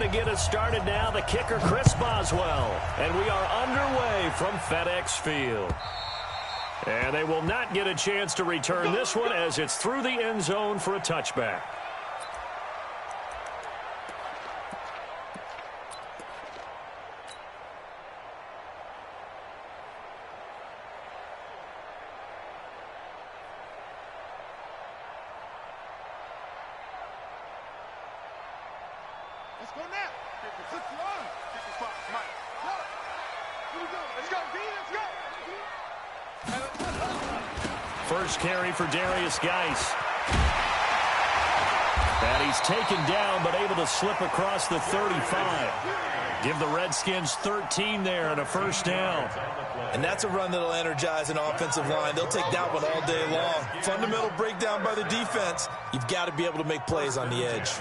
to get us started now, the kicker, Chris Boswell. And we are underway from FedEx Field. And they will not get a chance to return this one as it's through the end zone for a touchback. Let's go now. Let's run. Kick the spot, Mike. Here we go. Let's go, B. Let's go. First carry for Darius Geis. And he's taken down, but able to slip across the 35. Give the Redskins 13 there and a first down. And that's a run that'll energize an offensive line. They'll take that one all day long. Fundamental breakdown by the defense. You've got to be able to make plays on the edge.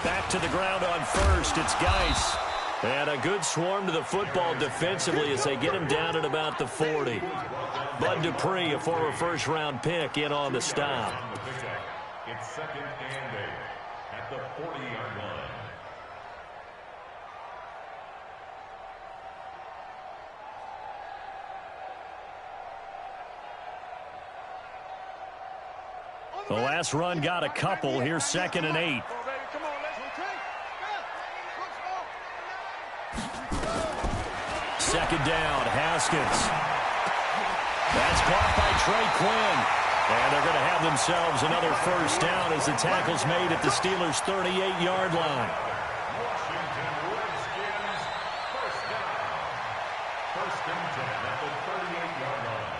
Back to the ground on first. It's Geis. And a good swarm to the football defensively as they get him down at about the 40. Bud Dupree, a former first-round pick, in on the stop. It's second and 8 at the 40-yard line. The last run got a couple. Here's second and 8. Second down, Haskins. That's caught by Trey Quinn. And they're going to have themselves another first down as the tackle's made at the Steelers' 38-yard line. Washington Redskins first down. First and 10 at the 38-yard line.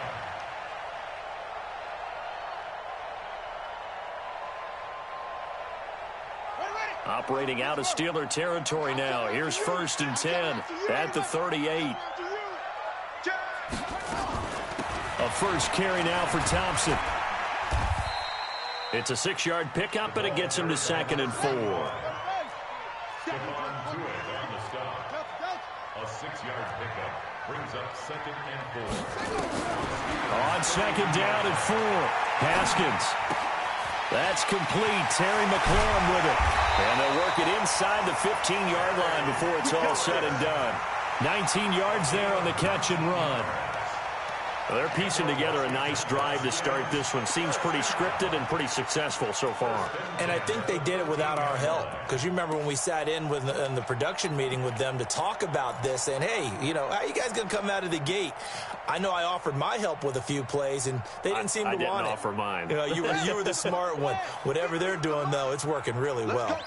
Operating out of Steeler territory now. Here's first and 10 at the 38. A first carry now for Thompson. It's a 6-yard pickup, and it gets him to second and 4. On the stop. A 6-yard pickup brings up second and 4. On second down and 4. Haskins. That's complete. Terry McLaurin with it. And they'll work it inside the 15-yard line before it's all said and done. 19 yards there on the catch and run. Well, they're piecing together a nice drive to start this one. Seems pretty scripted and pretty successful so far. And I think they did it without our help. Because you remember when we sat in the production meeting with them to talk about this, and hey, you know, how are you guys going to come out of the gate? I know I offered my help with a few plays, and they didn't seem to want it. I didn't offer mine. You know, you were the smart one. Whatever they're doing, though, it's working really well.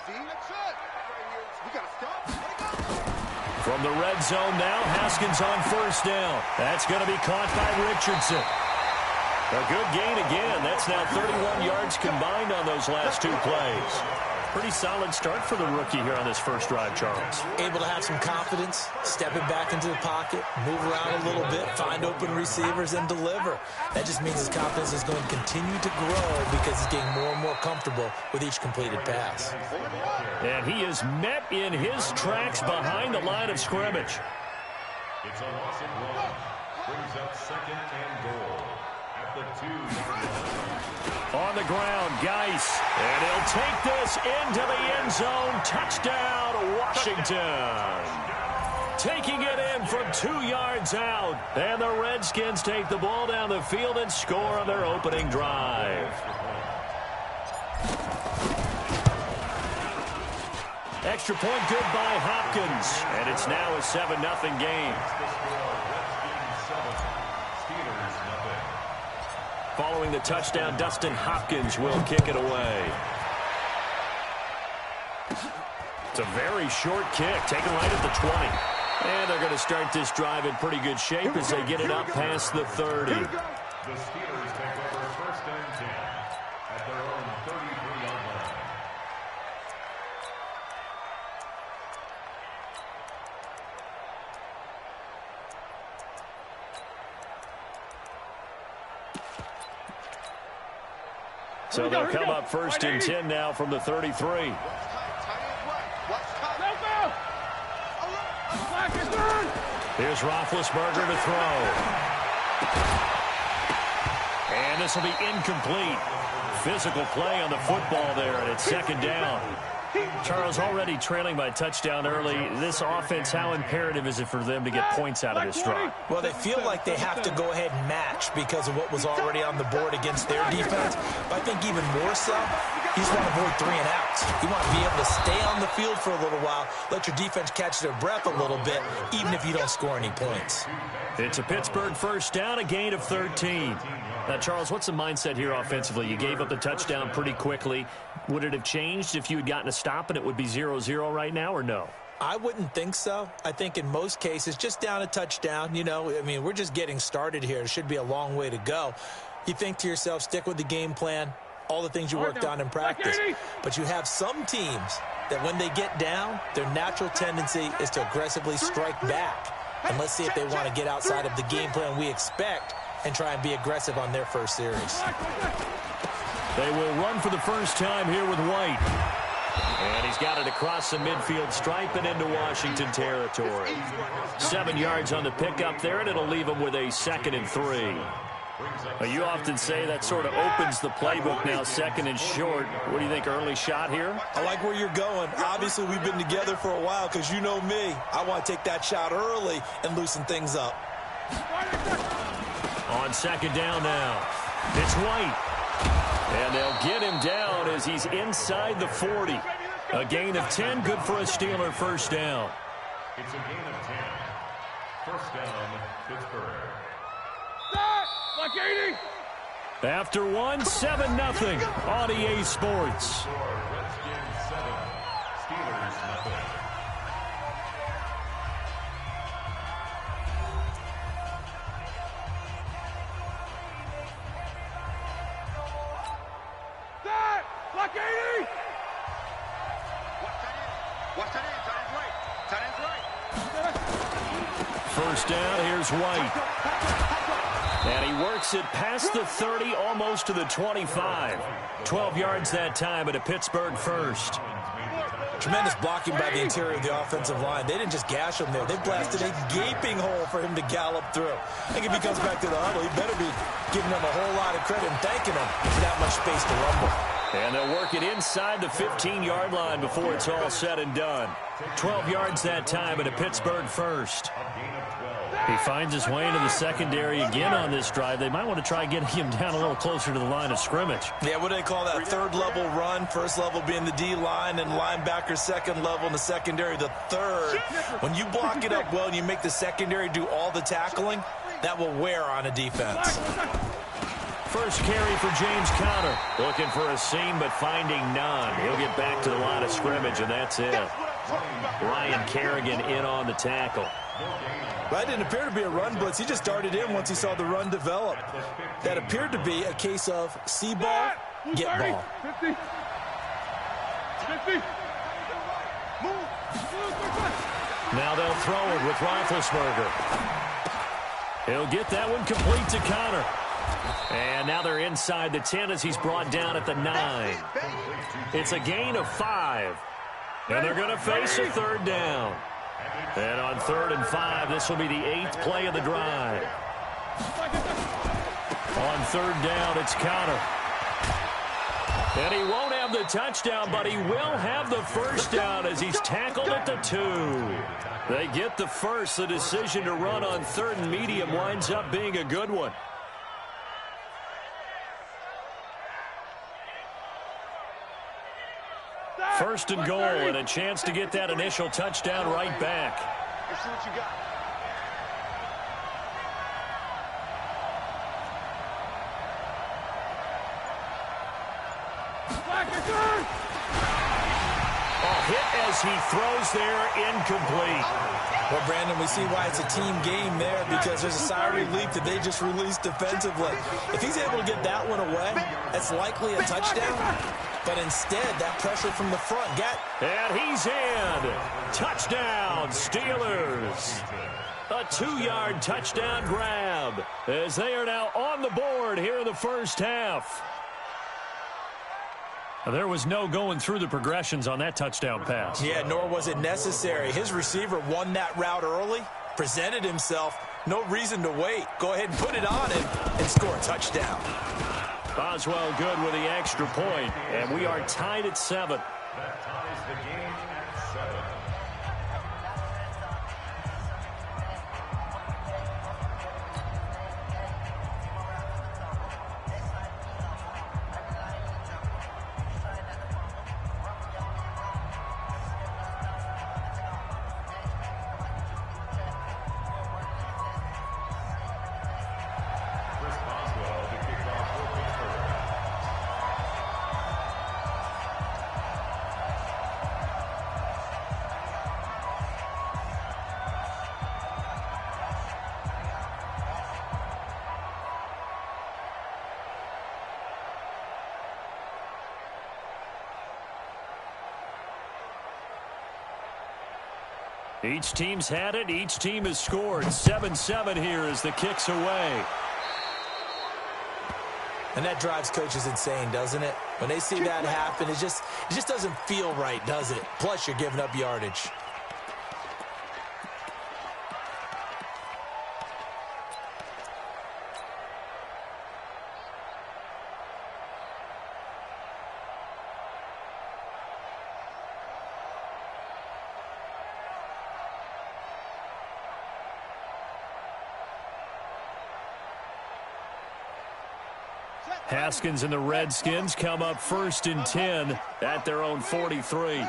From the red zone now, Haskins on first down. That's going to be caught by Richardson. A good gain again. That's now 31 yards combined on those last 2 plays. Pretty solid start for the rookie here on this first drive, Charles. Able to have some confidence, stepping back into the pocket, move around a little bit, find open receivers, and deliver. That just means his confidence is going to continue to grow because he's getting more and more comfortable with each completed pass. And he is met in his tracks behind the line of scrimmage. It's a loss of 1. Brings up second and goal at the 2-yard line. On the ground, Geis. And he'll take this into the end zone. Touchdown, Washington. Taking it in from 2 yards out. And the Redskins take the ball down the field and score on their opening drive. Extra point good by Hopkins. And it's now a 7-0 game. Following the touchdown, Dustin Hopkins will kick it away. It's a very short kick, taken right at the 20. And they're going to start this drive in pretty good shape as they get it up past the 30. The Steelers take over first and 10 at their own 33-yard line. So they'll come up first and 10 now from the 33. Here's Roethlisberger to throw. And this will be incomplete. Physical play on the football there, and it's second down. Charles, already trailing by touchdown early. This offense, how imperative is it for them to get points out of this drive? Well, they feel like they have to go ahead and match because of what was already on the board against their defense. But I think even more so, you just want to avoid 3 and outs. You want to be able to stay on the field for a little while, let your defense catch their breath a little bit, even if you don't score any points. It's a Pittsburgh first down, a gain of 13. Now, Charles, what's the mindset here offensively? You gave up the touchdown pretty quickly. Would it have changed if you had gotten a stop and it would be 0-0 right now, or no? I wouldn't think so. I think in most cases, just down a touchdown, you know, I mean, we're just getting started here. It should be a long way to go. You think to yourself, stick with the game plan, all the things you worked on in practice. But you have some teams that when they get down, their natural tendency is to aggressively strike back. And let's see if they want to get outside of the game plan we expect and try and be aggressive on their first series. They will run for the first time here with White. And he's got it across the midfield stripe and into Washington territory. 7 yards on the pickup there, and it'll leave him with a 2nd and 3. You often say that sort of opens the playbook now, 2nd and short. What do you think, early shot here? I like where you're going. Obviously, we've been together for a while because you know me. I want to take that shot early and loosen things up. On 2nd down now, it's White. And they'll get him down as he's inside the 40. A gain of 10, good for a Steeler first down. It's a gain of 10. First down, Pittsburgh. Like 80. After 7-0 on EA Sports. Redskins 7, Steelers 0. Like 80. Watch that in. Tight end's right. First down, here's White. And he works it past the 30, almost to the 25. 12 yards that time at a Pittsburgh first. Tremendous blocking by the interior of the offensive line. They didn't just gash him there. They blasted a gaping hole for him to gallop through. I think if he comes back to the huddle, he better be giving them a whole lot of credit and thanking him for that much space to rumble. And they'll work it inside the 15-yard line before it's all said and done. 12 yards that time at a Pittsburgh first. He finds his way into the secondary again on this drive. They might want to try getting him down a little closer to the line of scrimmage. Yeah, what do they call that? Third level run. First level being the D-line and linebacker, second level in the secondary, the third. When you block it up well and you make the secondary do all the tackling, that will wear on a defense. First carry for James Conner. Looking for a seam, but finding none. He'll get back to the line of scrimmage, and that's it. Ryan Kerrigan in on the tackle. That didn't appear to be a run blitz. He just darted in once he saw the run develop. That appeared to be a case of see ball, get ball. 50. 50. Move. Now they'll throw it with Roethlisberger. He'll get that one complete to Conner. And now they're inside the 10 as he's brought down at the 9. It's a gain of 5. And they're going to face a 3rd down. And on 3rd and 5, this will be the 8th play of the drive. On 3rd down, it's Conner. And he won't have the touchdown, but he will have the first down as he's tackled at the 2. They get the first. The decision to run on 3rd and medium winds up being a good one. First and goal, and a chance to get that initial touchdown right back. Let's see what you got. Hit as he throws there, incomplete. Well, Brandon, we see why it's a team game there because there's a sigh of relief that they just released defensively. If he's able to get that one away, that's likely a touchdown. But instead, that pressure from the front And he's in. Touchdown, Steelers. A 2-yard touchdown grab as they are now on the board here in the first half. There was no going through the progressions on that touchdown pass. Yeah, nor was it necessary. His receiver won that route early, presented himself. No reason to wait. Go ahead and put it on him and score a touchdown. Boswell good with the extra point, and we are tied at 7. That ties the game at 7. Each team's had it. Each team has scored. 7-7 here as the kick's away. And that drives coaches insane, doesn't it? When they see that happen, it just doesn't feel right, does it? Plus, you're giving up yardage. Haskins and the Redskins come up 1st and 10 at their own 43.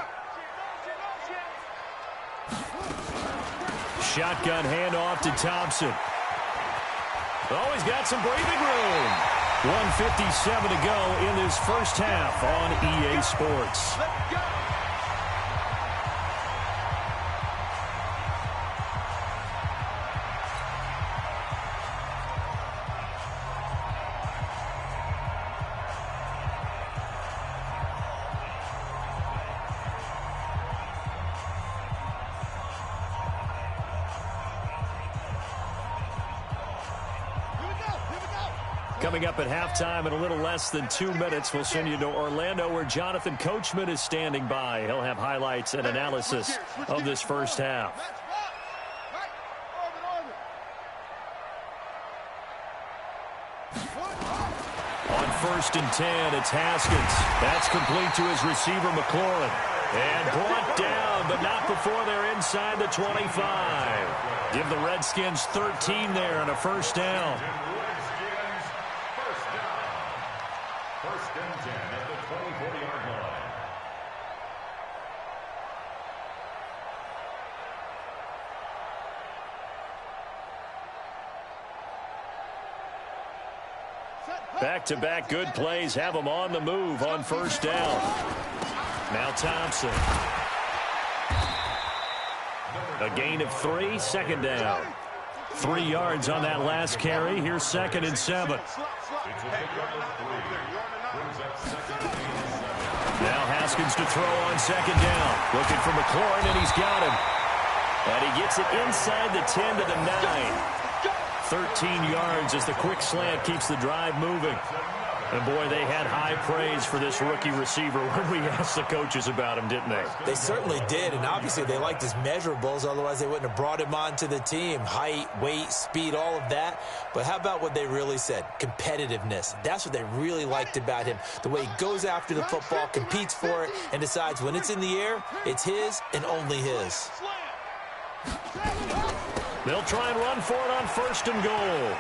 Shotgun handoff to Thompson. Oh, he's got some breathing room. 1:57 to go in this first half on EA Sports. Coming up at halftime in a little less than 2 minutes, we'll send you to Orlando where Jonathan Coachman is standing by. He'll have highlights and analysis of this first half. On 1st and 10, it's Haskins. That's complete to his receiver, McLaurin. And brought down, but not before they're inside the 25. Give the Redskins 13 there on a first down. Back-to-back good plays have them on the move on first down. Now Thompson. A gain of 3, second down. 3 yards on that last carry. Here's 2nd and 7. Now Haskins to throw on 2nd down. Looking for McLaurin, and he's got him. And he gets it inside the 10 to the 9. 13 yards as the quick slant keeps the drive moving. And, boy, they had high praise for this rookie receiver when we asked the coaches about him, didn't they? They certainly did, and obviously they liked his measurables. Otherwise, they wouldn't have brought him onto the team. Height, weight, speed, all of that. But how about what they really said? Competitiveness. That's what they really liked about him. The way he goes after the football, competes for it, and decides when it's in the air, it's his and only his. They'll try and run for it on 1st and goal.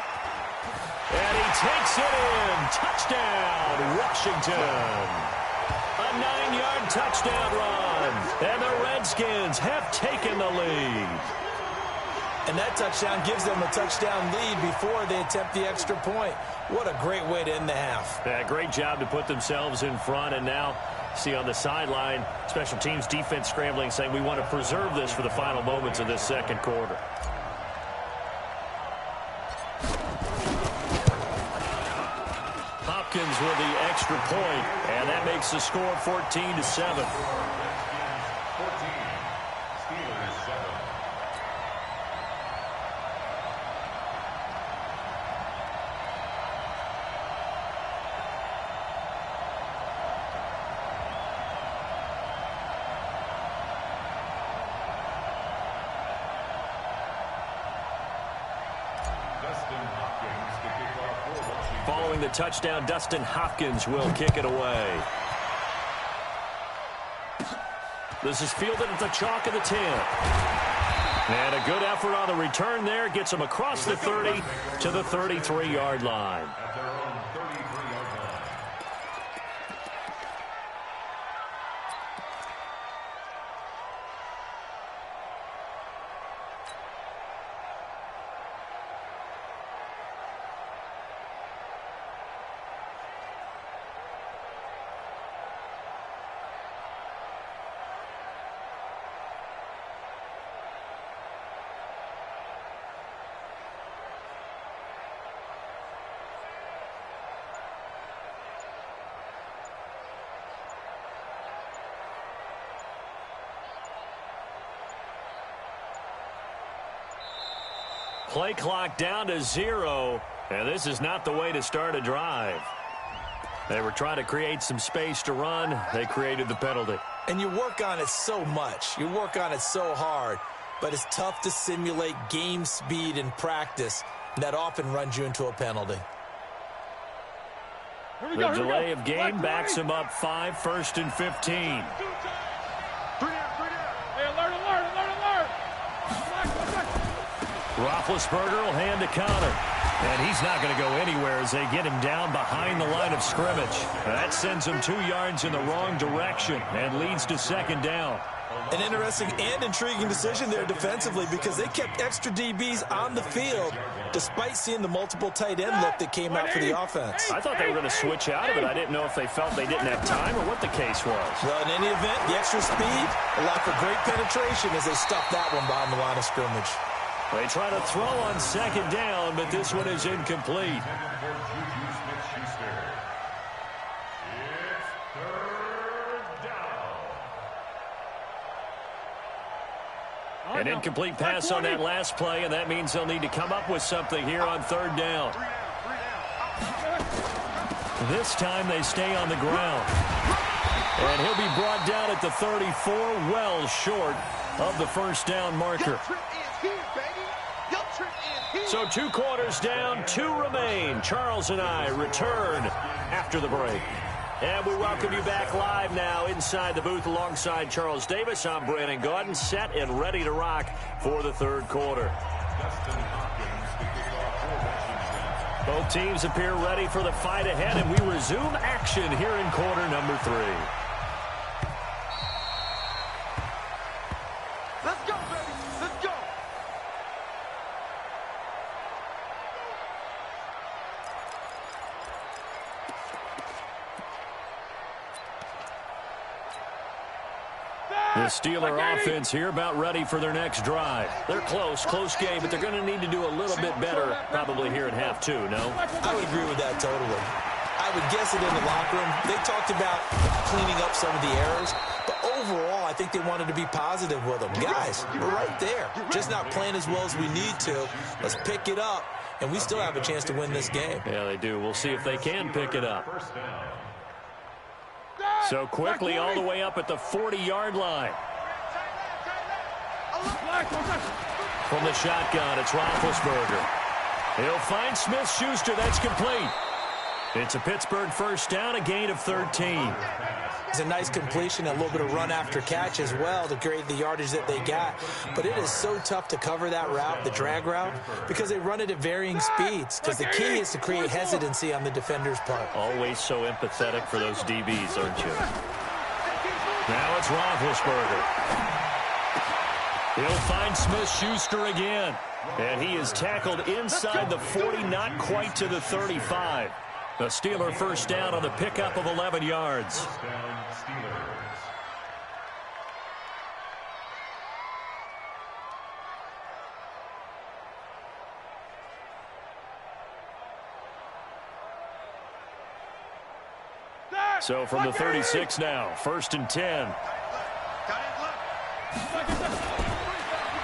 And he takes it in. Touchdown, Washington. A 9-yard touchdown run. And the Redskins have taken the lead. And that touchdown gives them a touchdown lead before they attempt the extra point. What a great way to end the half. Yeah, great job to put themselves in front. And now, see on the sideline, special teams defense scrambling, saying we want to preserve this for the final moments of this second quarter. Hopkins with the extra point, and that makes the score 14-7. Following the touchdown, Dustin Hopkins will kick it away. This is fielded at the chalk of the 10. And a good effort on the return there. Gets him across the 30 to the 33-yard line. At their own 33-yard line. Play clock down to 0, and this is not the way to start a drive. They were trying to create some space to run. They created the penalty. And you work on it so much. You work on it so hard. But it's tough to simulate game speed in practice. And that often runs you into a penalty. The delay of game backs him up 5, 1st and 15. 3 down. Hey, alert. Roethlisberger will hand to Connor. And he's not going to go anywhere as they get him down behind the line of scrimmage. That sends him 2 yards in the wrong direction and leads to 2nd down. An interesting and intriguing decision there defensively because they kept extra DBs on the field despite seeing the multiple tight end look that came out for the offense. I thought they were going to switch out of it. I didn't know if they felt they didn't have time or what the case was. Well, in any event, the extra speed allowed for great penetration as they stuffed that one behind the line of scrimmage. They try to throw on 2nd down, but this one is incomplete. An incomplete pass on that last play, and that means they'll need to come up with something here on 3rd down. This time they stay on the ground. And he'll be brought down at the 34, well short of the 1st down marker. So 2 quarters down, 2 remain. Charles and I return after the break. And we welcome you back live now inside the booth alongside Charles Davis. I'm Brandon Gaudin, set and ready to rock for the 3rd quarter. Both teams appear ready for the fight ahead, and we resume action here in quarter number 3. Let's go, baby. Let's go. The Steeler offense here about ready for their next drive. They're close game, but they're going to need to do a little bit better probably here at half 2, no? I would agree with that totally. I would guess it in the locker room. They talked about cleaning up some of the errors, but overall, I think they wanted to be positive with them. Guys, we're right there. Just not playing as well as we need to. Let's pick it up, and we still have a chance to win this game. Yeah, they do. We'll see if they can pick it up. So quickly all the way up at the 40-yard line. From the shotgun, it's Roethlisberger. He'll find Smith-Schuster. That's complete. It's a Pittsburgh 1st down, a gain of 13. It's a nice completion, a little bit of run after catch as well to create the yardage that they got. But it is so tough to cover that route, the drag route, because they run it at varying speeds. Because the key is to create hesitancy on the defender's part. Always so empathetic for those DBs, aren't you? Now it's Roethlisberger. He'll find Smith-Schuster again. And he is tackled inside the 40, not quite to the 35. The Steeler 1st down on the pickup of 11 yards. 1st down, Steelers. So from the 36 now, 1st and 10.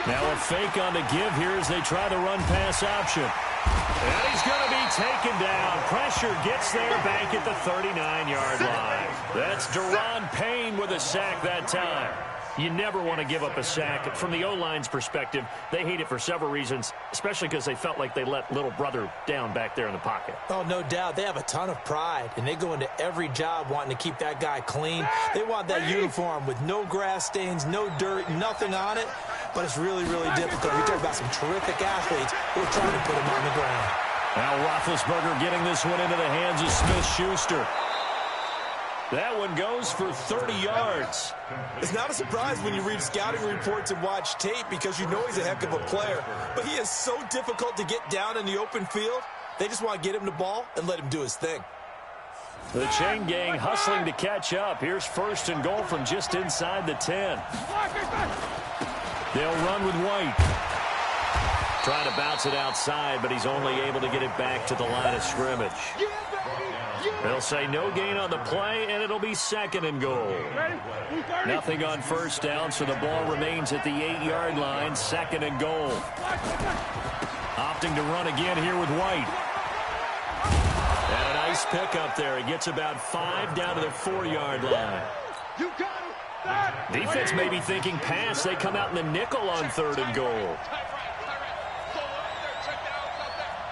Now a fake on the give here as they try the run-pass option. And he's going to be taken down. Pressure gets there back at the 39-yard line. That's Daron Payne with a sack that time. You never want to give up a sack. From the O-line's perspective, they hate it for several reasons, especially because they felt like they let little brother down back there in the pocket. Oh, no doubt. They have a ton of pride, and they go into every job wanting to keep that guy clean. They want that uniform with no grass stains, no dirt, nothing on it, but it's really, really difficult. We talk about some terrific athletes who are trying to put him on the ground. Now Roethlisberger getting this one into the hands of Smith-Schuster. That one goes for 30 yards. It's not a surprise when you read scouting reports and watch tape because you know he's a heck of a player. But he is so difficult to get down in the open field. They just want to get him the ball and let him do his thing. The chain gang hustling to catch up. Here's 1st and goal from just inside the 10. They'll run with White. Trying to bounce it outside, but he's only able to get it back to the line of scrimmage. They'll say no gain on the play, and it'll be 2nd and goal. Nothing on 1st down, so the ball remains at the 8-yard line. 2nd and goal. Opting to run again here with White. And a nice pickup there. He gets about 5 down to the 4-yard line. Defense may be thinking pass. They come out in the nickel on 3rd and goal.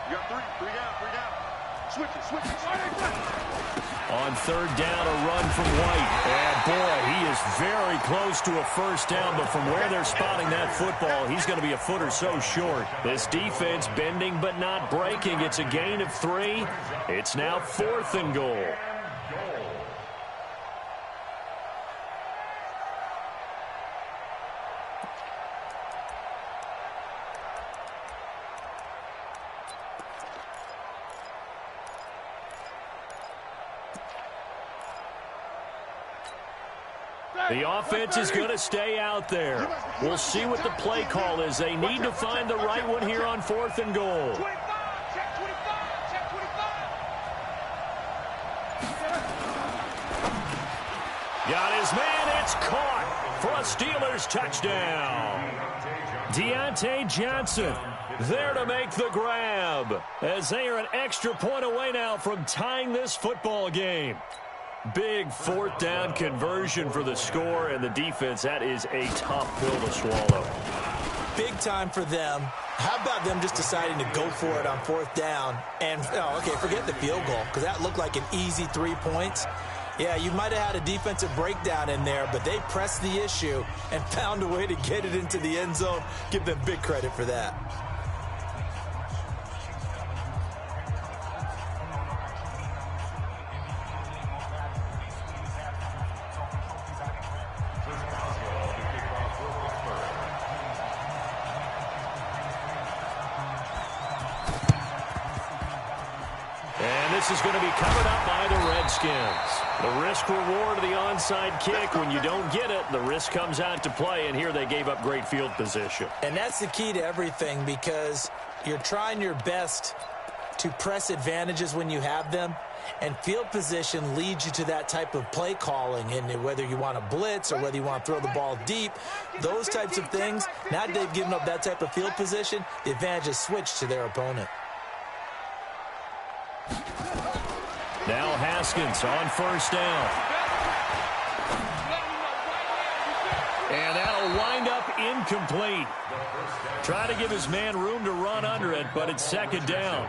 You got three down. Switch it. On 3rd down, a run from White. And, boy, he is very close to a 1st down, but from where they're spotting that football, he's going to be a foot or so short. This defense bending but not breaking. It's a gain of 3. It's now 4th and goal. The offense is going to stay out there. We'll see what the play call is. They need to find the right one here on 4th and goal. Got his man. It's caught for a Steelers touchdown. Deontay Johnson there to make the grab as they are an extra point away now from tying this football game. Big 4th down conversion for the score, and the defense, that is a tough pill to swallow. Big time for them. How about them just deciding to go for it on 4th down? And, forget the field goal, because that looked like an easy 3 points. Yeah, you might have had a defensive breakdown in there, but they pressed the issue and found a way to get it into the end zone. Give them big credit for that. This is going to be covered up by the Redskins. The risk-reward of the onside kick. When you don't get it, the risk comes out to play, and here they gave up great field position. And that's the key to everything, because you're trying your best to press advantages when you have them, and field position leads you to that type of play calling. And whether you want to blitz or whether you want to throw the ball deep, those types of things, now that they've given up that type of field position, the advantage is switched to their opponent. Now Haskins on 1st down. And that'll wind up incomplete. Trying to give his man room to run under it, but it's 2nd down.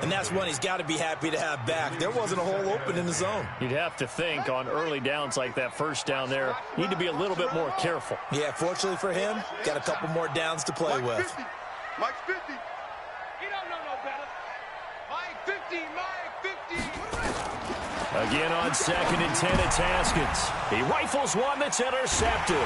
And that's one he's got to be happy to have back. There wasn't a hole open in the zone. You'd have to think on early downs like that 1st down there, need to be a little bit more careful. Yeah, fortunately for him, got a couple more downs to play with. 50. Mike's 50. He don't know no better. Mike 50. Again on 2nd and 10, it's Haskins. He rifles one that's intercepted.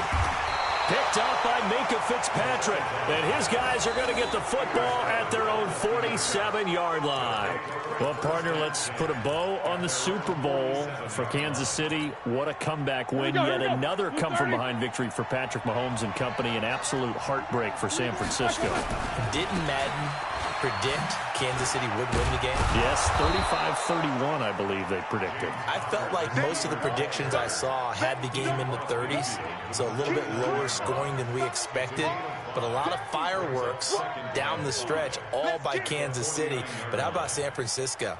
Picked up by Minka Fitzpatrick. And his guys are going to get the football at their own 47-yard line. Well, partner, let's put a bow on the Super Bowl for Kansas City. What a comeback win. Yet another come-from-behind victory for Patrick Mahomes and company. An absolute heartbreak for San Francisco. Didn't Madden predict Kansas City would win the game? Yes, 35-31, I believe they predicted. I felt like most of the predictions I saw had the game in the 30s, so a little bit lower scoring than we expected, but a lot of fireworks down the stretch, all by Kansas City. But how about San Francisco?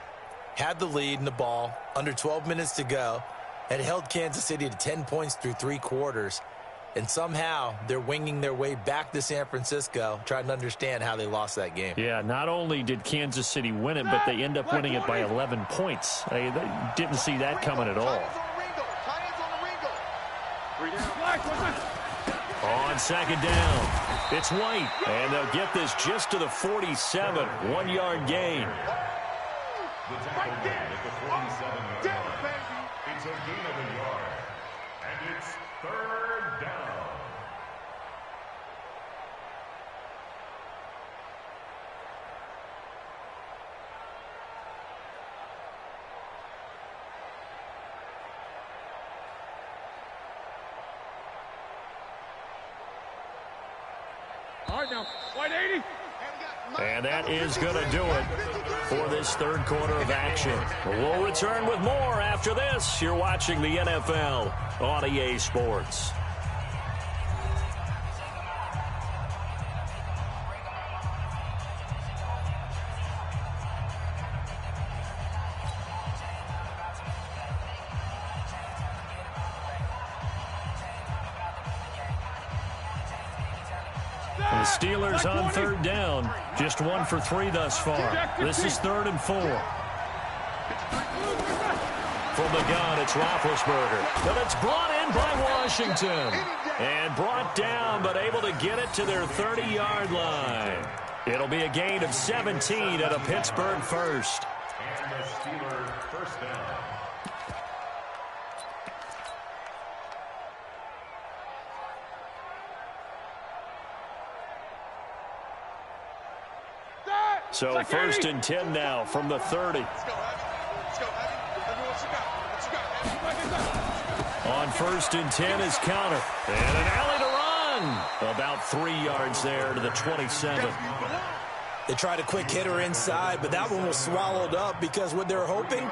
Had the lead in the ball, under 12 minutes to go, had held Kansas City to 10 points through 3 quarters, And somehow they're winging their way back to San Francisco, trying to understand how they lost that game. Yeah, not only did Kansas City win it, but they end up winning it by 11 points. They didn't see that coming at all. On second down, it's White, and they'll get this just to the 47, 1-yard gain. The tackle made at the 47-yard line. It's a gain of a yard, and it's third down. All right, now, 180. And that is going to do it for this third quarter of action. We'll return with more after this. You're watching the NFL on EA Sports. The Steelers on third down. Just 1 for 3 thus far. This is 3rd and 4. From the gun, it's Roethlisberger. But it's brought in by Washington. And brought down, but able to get it to their 30-yard line. It'll be a gain of 17 at a Pittsburgh first. And the Steelers first down. So 1st and 10 now from the 30. Let's go, Abby. Everyone, what you got? On 1st and 10 is Counter. And an alley to run. About 3 yards there to the 27. They tried a quick hitter inside, but that one was swallowed up because what they're hoping,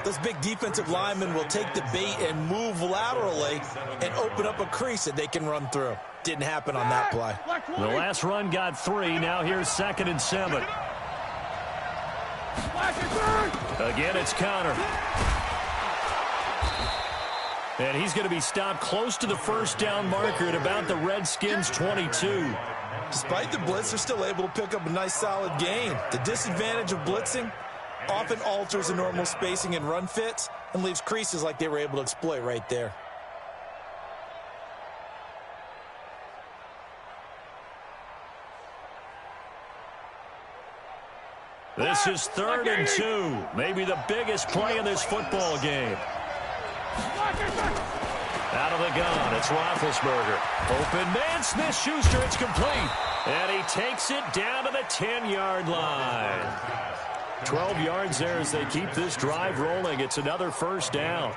those big defensive linemen will take the bait and move laterally and open up a crease that they can run through. Didn't happen on that play. The last run got 3. Now here's 2nd and 7. Again, it's Counter. And he's going to be stopped close to the first down marker at about the Redskins 22. Despite the blitz, they're still able to pick up a nice solid gain. The disadvantage of blitzing often alters the normal spacing and run fits and leaves creases like they were able to exploit right there. This is 3rd and 2. Maybe the biggest play in this football game. Out of the gun, it's Roethlisberger. Open man, Smith-Schuster, it's complete. And he takes it down to the 10-yard line. 12 yards there as they keep this drive rolling. It's another first down.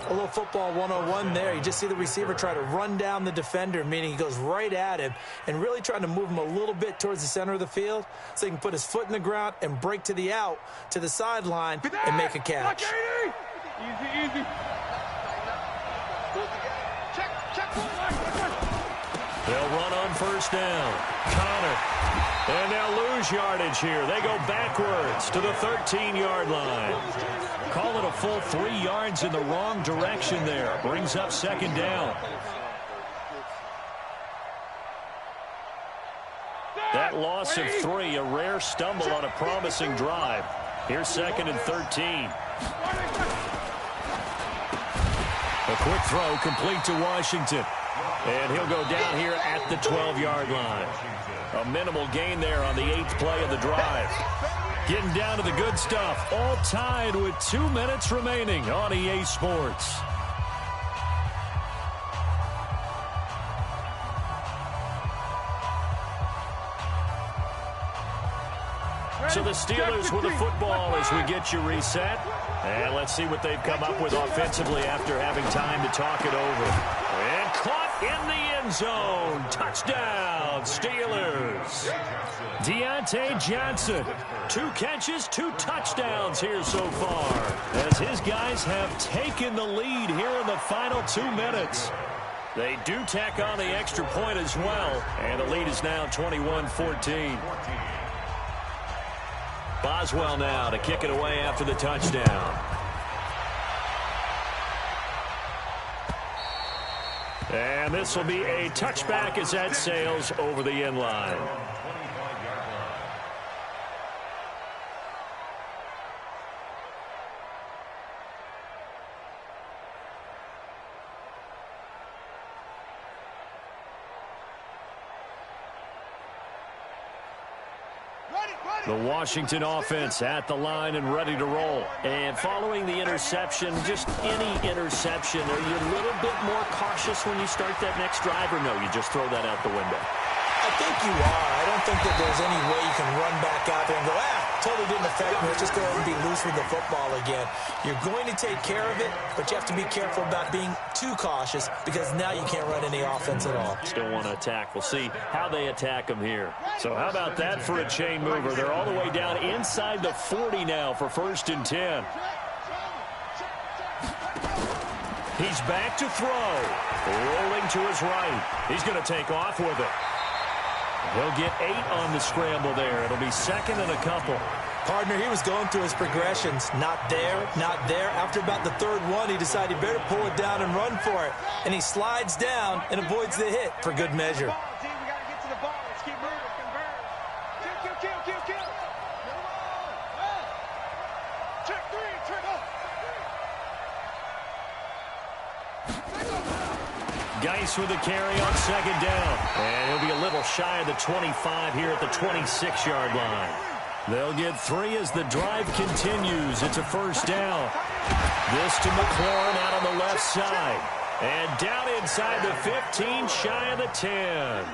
A little football 101 there. You just see the receiver try to run down the defender, meaning he goes right at him and really trying to move him a little bit towards the center of the field so he can put his foot in the ground and break to the out, to the sideline, and make a catch. Easy, easy. They'll run on first down. Connor. And they'll lose yardage here. They go backwards to the 13-yard line. Call it a full 3 yards in the wrong direction there. Brings up 2nd down. That loss of 3, a rare stumble on a promising drive. Here's 2nd and 13. A quick throw complete to Washington. And he'll go down here at the 12-yard line. A minimal gain there on the 8th play of the drive. Getting down to the good stuff. All tied with 2 minutes remaining on EA Sports. So the Steelers with the football as we get you reset. And let's see what they've come up with offensively after having time to talk it over. And caught in the end zone. Touchdown, Steelers. Deontay Johnson. 2 catches, 2 touchdowns here so far, as his guys have taken the lead here in the final 2 minutes. They do tack on the extra point as well, and the lead is now 21-14. Boswell now to kick it away after the touchdown. And this will be a touchback as that sails over the end line. The Washington offense at the line and ready to roll. And following the interception, just any interception, are you a little bit more cautious when you start that next drive, or no, you just throw that out the window? I think you are. I don't think that there's any way you can run back out there and go, totally didn't affect me. Let's just go ahead and be loose with the football again. You're going to take care of it, but you have to be careful about being too cautious because now you can't run any offense at all. Still want to attack. We'll see how they attack them here. So how about that for a chain mover? They're all the way down inside the 40 now for 1st and 10. He's back to throw. Rolling to his right. He's going to take off with it. He'll get 8 on the scramble there. It'll be 2nd and a couple. Partner, he was going through his progressions. Not there, not there. After about the 3rd one, he decided he better pull it down and run for it. And he slides down and avoids the hit for good measure. We got to get to the ball. Let's keep moving. Convert. Kill. Check 3. Check up. Geis with the carry on 2nd down. And he'll be a little shy of the 25 here at the 26-yard line. They'll get 3 as the drive continues. It's a 1st down. This to McLaurin out on the left side. And down inside the 15, shy of the 10.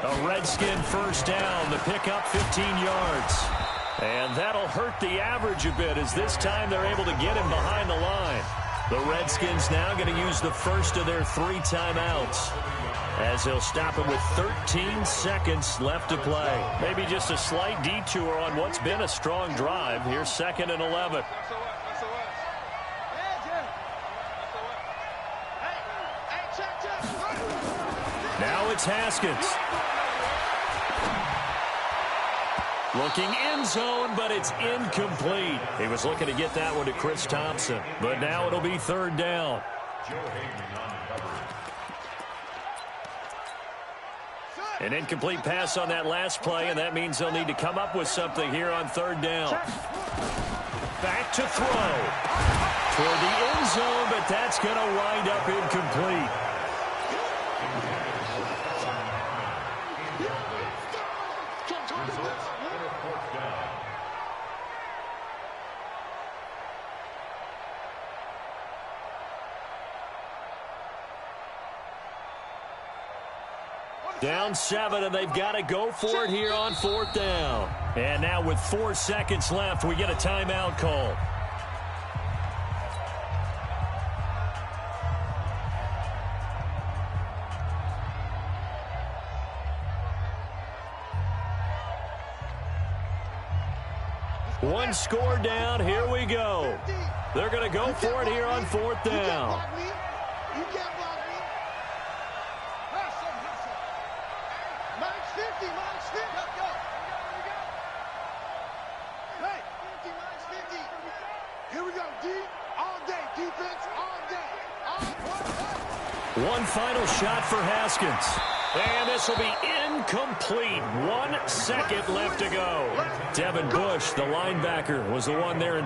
A Redskin 1st down to pick up 15 yards. And that'll hurt the average a bit as this time they're able to get him behind the line. The Redskins now going to use the first of their 3 timeouts as they'll stop him with 13 seconds left to play. Maybe just a slight detour on what's been a strong drive. Here's 2nd and 11. Now it's Haskins. Looking end zone, but it's incomplete. He was looking to get that one to Chris Thompson, but now it'll be 3rd down. An incomplete pass on that last play, and that means they'll need to come up with something here on 3rd down. Back to throw. Toward the end zone, but that's going to wind up incomplete. Down 7, and they've got to go for it here on 4th down. And now with 4 seconds left, we get a timeout call. One score down. Here we go. They're going to go for it here on 4th down. You can't block me. Hustle. Minus 50. Let's go. Hey, 50, minus 50. Here we go. D all day. Defense all day. One final shot for Haskins. And this will be incomplete. 1 second left to go. Devin Bush, the linebacker, was the one there in